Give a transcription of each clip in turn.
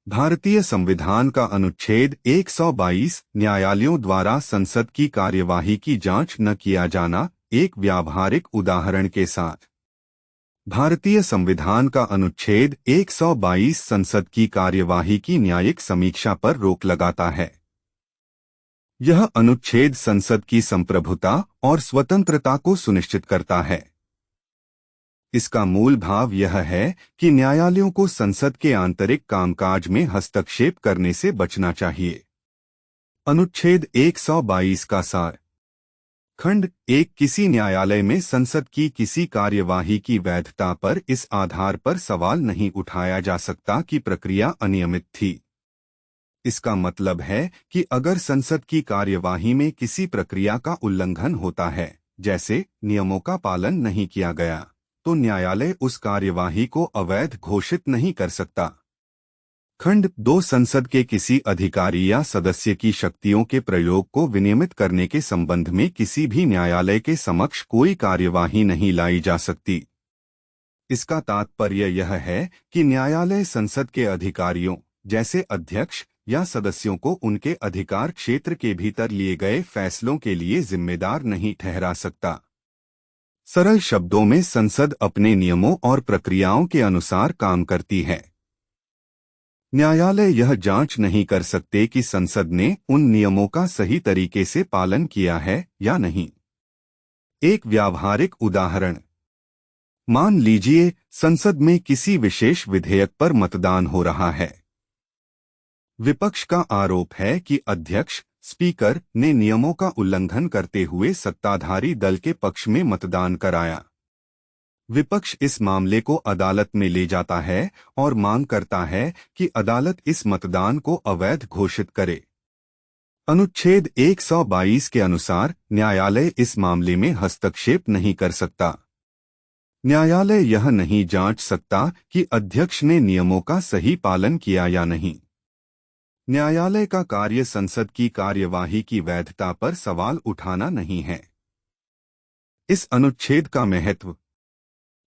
भारतीय संविधान का अनुच्छेद 122 न्यायालयों द्वारा संसद की कार्यवाही की जांच न किया जाना एक व्यावहारिक उदाहरण के साथ। भारतीय संविधान का अनुच्छेद 122 संसद की कार्यवाही की न्यायिक समीक्षा पर रोक लगाता है। यह अनुच्छेद संसद की संप्रभुता और स्वतंत्रता को सुनिश्चित करता है। इसका मूल भाव यह है कि न्यायालयों को संसद के आंतरिक कामकाज में हस्तक्षेप करने से बचना चाहिए। अनुच्छेद 122 का सार। खंड 1 किसी न्यायालय में संसद की किसी कार्यवाही की वैधता पर इस आधार पर सवाल नहीं उठाया जा सकता कि प्रक्रिया अनियमित थी। इसका मतलब है कि अगर संसद की कार्यवाही में किसी प्रक्रिया का उल्लंघन होता है, जैसे नियमों का पालन नहीं किया गया, तो न्यायालय उस कार्यवाही को अवैध घोषित नहीं कर सकता। खंड 2 संसद के किसी अधिकारी या सदस्य की शक्तियों के प्रयोग को विनियमित करने के संबंध में किसी भी न्यायालय के समक्ष कोई कार्यवाही नहीं लाई जा सकती। इसका तात्पर्य यह है कि न्यायालय संसद के अधिकारियों जैसे अध्यक्ष या सदस्यों को उनके अधिकार क्षेत्र के भीतर लिए गए फैसलों के लिए जिम्मेदार नहीं ठहरा सकता। सरल शब्दों में संसद अपने नियमों और प्रक्रियाओं के अनुसार काम करती है। न्यायालय यह जांच नहीं कर सकते कि संसद ने उन नियमों का सही तरीके से पालन किया है या नहीं। एक व्यावहारिक उदाहरण। मान लीजिए संसद में किसी विशेष विधेयक पर मतदान हो रहा है। विपक्ष का आरोप है कि अध्यक्ष स्पीकर ने नियमों का उल्लंघन करते हुए सत्ताधारी दल के पक्ष में मतदान कराया। विपक्ष इस मामले को अदालत में ले जाता है और मांग करता है कि अदालत इस मतदान को अवैध घोषित करे। अनुच्छेद 122 के अनुसार न्यायालय इस मामले में हस्तक्षेप नहीं कर सकता। न्यायालय यह नहीं जांच सकता कि अध्यक्ष ने नियमों का सही पालन किया या नहीं। न्यायालय का कार्य संसद की कार्यवाही की वैधता पर सवाल उठाना नहीं है। इस अनुच्छेद का महत्व।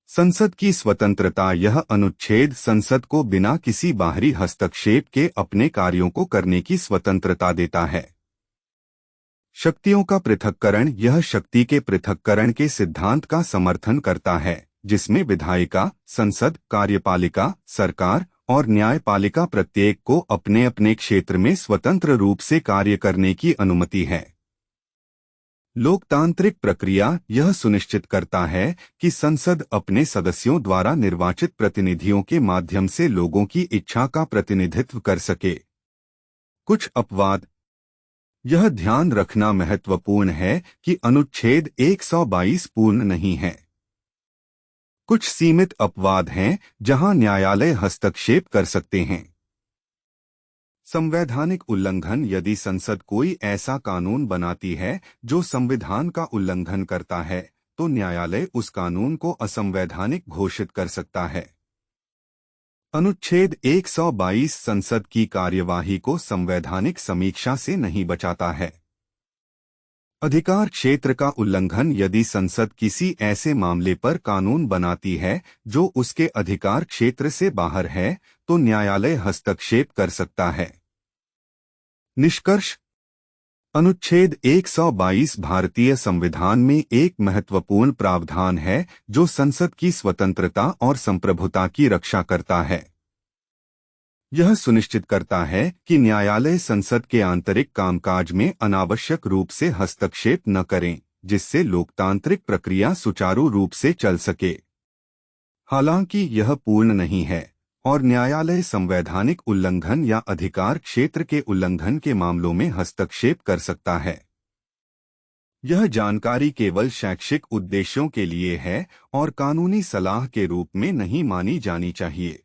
संसद की स्वतंत्रता। यह अनुच्छेद संसद को बिना किसी बाहरी हस्तक्षेप के अपने कार्यों को करने की स्वतंत्रता देता है। शक्तियों का पृथक्करण। यह शक्ति के पृथक्करण के सिद्धांत का समर्थन करता है, जिसमें विधायिका, संसद, कार्यपालिका, सरकार और न्यायपालिका प्रत्येक को अपने अपने क्षेत्र में स्वतंत्र रूप से कार्य करने की अनुमति है। लोकतांत्रिक प्रक्रिया। यह सुनिश्चित करता है कि संसद अपने सदस्यों द्वारा निर्वाचित प्रतिनिधियों के माध्यम से लोगों की इच्छा का प्रतिनिधित्व कर सके। कुछ अपवाद। यह ध्यान रखना महत्वपूर्ण है कि अनुच्छेद 122 पूर्ण नहीं है। कुछ सीमित अपवाद हैं जहां न्यायालय हस्तक्षेप कर सकते हैं। संवैधानिक उल्लंघन। यदि संसद कोई ऐसा कानून बनाती है जो संविधान का उल्लंघन करता है, तो न्यायालय उस कानून को असंवैधानिक घोषित कर सकता है। अनुच्छेद 122 संसद की कार्यवाही को संवैधानिक समीक्षा से नहीं बचाता है। अधिकार क्षेत्र का उल्लंघन। यदि संसद किसी ऐसे मामले पर कानून बनाती है जो उसके अधिकार क्षेत्र से बाहर है, तो न्यायालय हस्तक्षेप कर सकता है। निष्कर्ष। अनुच्छेद 122 भारतीय संविधान में एक महत्वपूर्ण प्रावधान है जो संसद की स्वतंत्रता और संप्रभुता की रक्षा करता है। यह सुनिश्चित करता है कि न्यायालय संसद के आंतरिक कामकाज में अनावश्यक रूप से हस्तक्षेप न करें, जिससे लोकतांत्रिक प्रक्रिया सुचारू रूप से चल सके। हालांकि यह पूर्ण नहीं है और न्यायालय संवैधानिक उल्लंघन या अधिकार क्षेत्र के उल्लंघन के मामलों में हस्तक्षेप कर सकता है। यह जानकारी केवल शैक्षिक उद्देश्यों के लिए है और कानूनी सलाह के रूप में नहीं मानी जानी चाहिए।